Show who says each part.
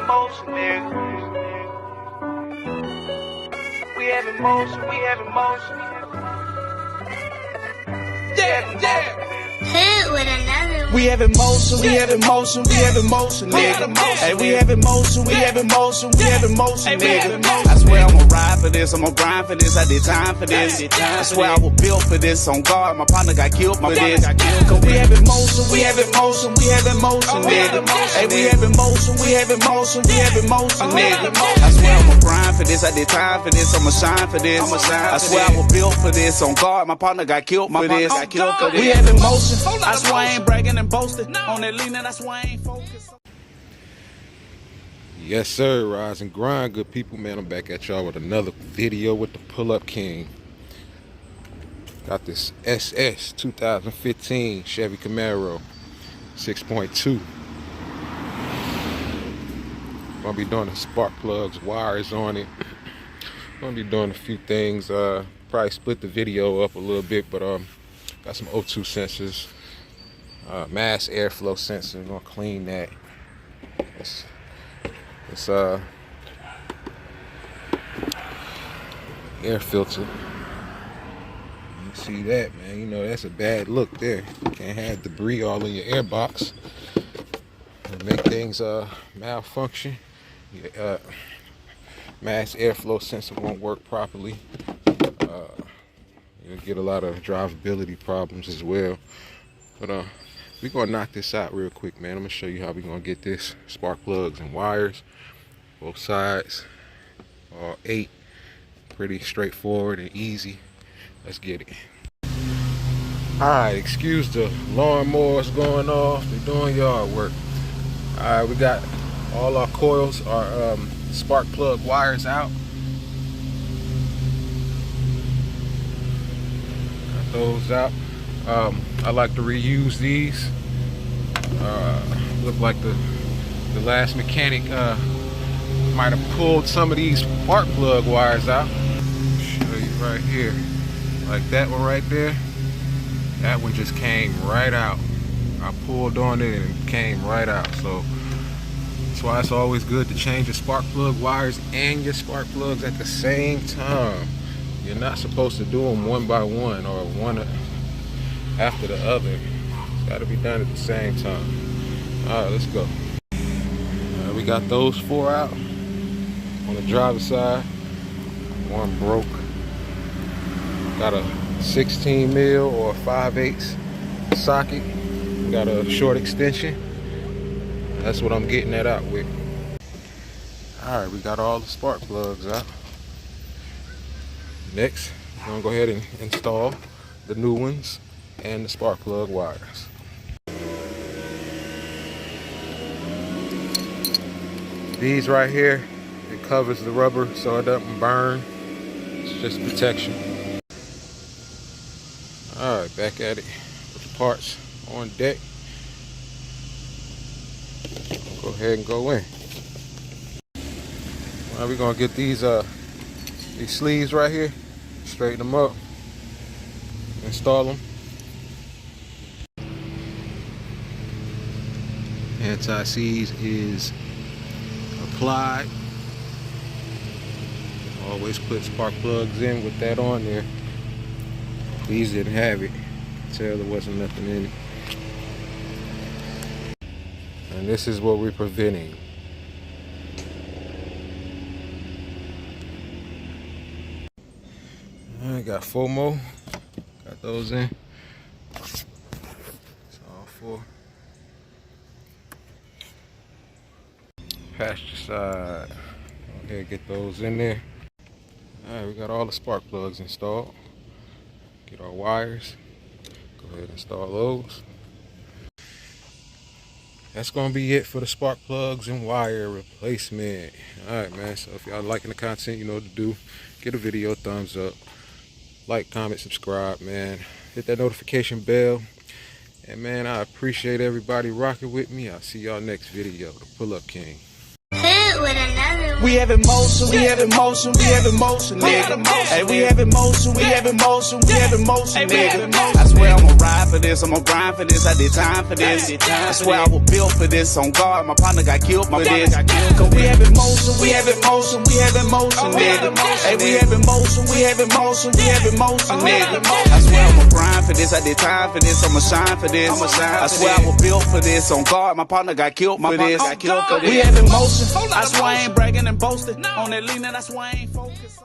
Speaker 1: motion, nigga. We having motion, we having motion. Yeah.
Speaker 2: Hit with another one.
Speaker 3: We having motion, we having motion, we having motion, nigga. Hey, we having motion, we having motion, we having motion, nigga. I swear I'ma ride for this, I'ma grind for this, I did time for this. I swear I was built for this, on guard, my partner got killed for this. Cause we having motion, we having motion, we having motion, nigga. Hey, we having motion, we having motion, we having motion, nigga. I swear I'ma grind for this, I did time for this, I'ma shine for this. I swear I was built for this, on guard, my partner got killed for this. We having motion, I swear I ain't bragging and boasting. On that leaning, that's why I ain't focused.
Speaker 4: Yes, sir. Rise and grind, good people. Man, I'm back at y'all with another video with the Pull-Up King. Got this SS 2015 Chevy Camaro 6.2. Gonna be doing the spark plugs, wires on it. Gonna be doing a few things. Probably split the video up a little bit, but got some O2 sensors. Mass airflow sensor, gonna clean that. It's air filter. You see that, man? You know that's a bad look there. You can't have debris all in your air box. It'll make things malfunction. Your mass airflow sensor won't work properly. You'll get a lot of drivability problems as well. But we're gonna knock this out real quick, man. I'm gonna show you how we're gonna get this spark plugs and wires, both sides, all 8. Pretty straightforward and easy. Let's get it. Alright, excuse the lawnmowers going off. They're doing yard work. Alright, we got all our coils, our spark plug wires out. Got those out. I like to reuse these. Look like the last mechanic might have pulled some of these spark plug wires out. Show you right here, like that one right there. That one just came right out. I pulled on it and it came right out. So that's why it's always good to change your spark plug wires and your spark plugs at the same time. You're not supposed to do them one by one or one after the other. It's got to be done at the same time. All right, let's go. We got those 4 out on the driver's side. One broke. Got a 16 mil or 5/8 socket. Got a short extension. That's what I'm getting that out with. All right, we got all the spark plugs out. Next, we're gonna go ahead and install the new ones and the spark plug wires. These right here, it covers the rubber so it doesn't burn. It's just protection. All right, back at it with the parts on deck. Go ahead and go in. All right, we're gonna get these sleeves right here, straighten them up, install them. Anti-seize is applied. Always put spark plugs in with that on there. These didn't have it. Tell there wasn't nothing in it. And this is what we're preventing. I got 4 more. Got those in. It's all 4. Passenger side. Go ahead, get those in there. Alright, we got all the spark plugs installed. Get our wires. Go ahead and install those. That's gonna be it for the spark plugs and wire replacement. Alright, man, so if y'all liking the content, you know what to do. Give the video a thumbs up. Like, comment, subscribe, man. Hit that notification bell. And man, I appreciate everybody rocking with me. I'll see y'all next video. The Pull-Up King.
Speaker 2: Hit with another one.
Speaker 3: We have emotion, we have emotion, we have emotion, nigga. Hey, we have emotion, we have emotion, we have emotion, nigga. I swear I'ma ride for this, I'ma grind for this, I did time for this. I swear I was built for this, on guard, my partner got killed for this. Cause we have emotion, we have emotion, we have emotion, nigga. Hey, we have emotion, we have emotion, we have emotion, nigga. I swear I'ma grind for this, I did time for this, I'ma shine for this. I swear I was built for this, on guard, my partner got killed for this. We have emotion, I swear I ain't bragging and boasting. On that leaning, I swear I ain't focused.